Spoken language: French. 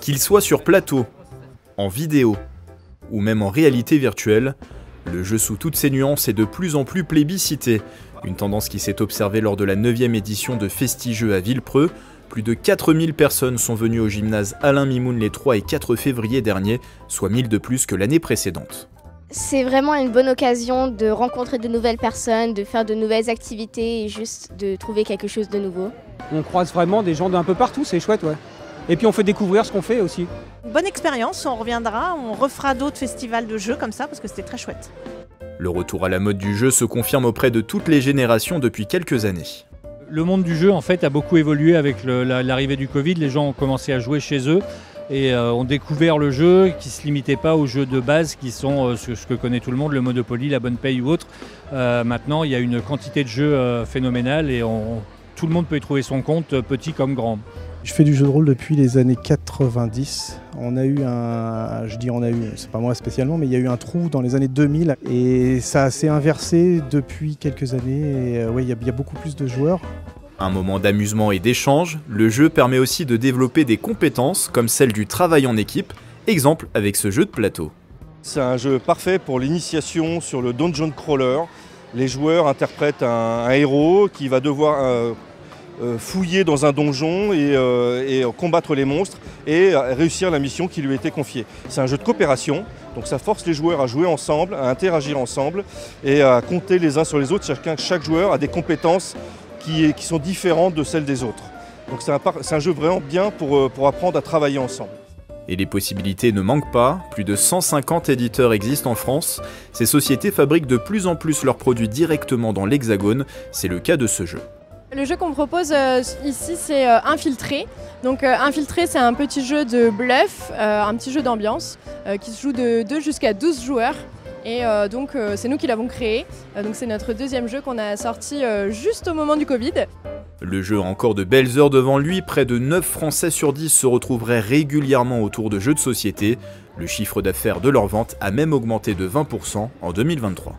Qu'il soit sur plateau, en vidéo ou même en réalité virtuelle, le jeu sous toutes ses nuances est de plus en plus plébiscité. Une tendance qui s'est observée lors de la 9e édition de Festigeux à Villepreux. Plus de 4000 personnes sont venues au gymnase Alain Mimoun les 3 et 4 février dernier, soit 1000 de plus que l'année précédente. C'est vraiment une bonne occasion de rencontrer de nouvelles personnes, de faire de nouvelles activités et juste de trouver quelque chose de nouveau. On croise vraiment des gens d'un peu partout, c'est chouette, ouais. Et puis on fait découvrir ce qu'on fait aussi. Bonne expérience, on reviendra, on refera d'autres festivals de jeux comme ça parce que c'était très chouette. Le retour à la mode du jeu se confirme auprès de toutes les générations depuis quelques années. Le monde du jeu en fait a beaucoup évolué avec l'arrivée du Covid. Les gens ont commencé à jouer chez eux et ont découvert le jeu qui ne se limitait pas aux jeux de base qui sont ce que connaît tout le monde, le Monopoly, la Bonne Paye ou autre. Maintenant il y a une quantité de jeux phénoménale et tout le monde peut y trouver son compte, petit comme grand. Je fais du jeu de rôle depuis les années 90. On a eu c'est pas moi spécialement, mais il y a eu un trou dans les années 2000 et ça s'est inversé depuis quelques années. Et ouais, il y a beaucoup plus de joueurs. Un moment d'amusement et d'échange, le jeu permet aussi de développer des compétences comme celle du travail en équipe, exemple avec ce jeu de plateau. C'est un jeu parfait pour l'initiation sur le dungeon crawler. Les joueurs interprètent un héros qui va devoir fouiller dans un donjon et combattre les monstres et réussir la mission qui lui a été confiée. C'est un jeu de coopération, donc ça force les joueurs à jouer ensemble, à interagir ensemble et à compter les uns sur les autres. Chaque joueur a des compétences qui sont différentes de celles des autres. Donc c'est un jeu vraiment bien pour apprendre à travailler ensemble. Et les possibilités ne manquent pas, plus de 150 éditeurs existent en France. Ces sociétés fabriquent de plus en plus leurs produits directement dans l'Hexagone, c'est le cas de ce jeu. Le jeu qu'on propose ici, c'est Infiltré. Donc Infiltré, c'est un petit jeu de bluff, un petit jeu d'ambiance qui se joue de 2 jusqu'à 12 joueurs. Et donc c'est nous qui l'avons créé. Donc c'est notre deuxième jeu qu'on a sorti juste au moment du Covid. Le jeu a encore de belles heures devant lui, près de 9 Français sur 10 se retrouveraient régulièrement autour de jeux de société. Le chiffre d'affaires de leur vente a même augmenté de 20% en 2023.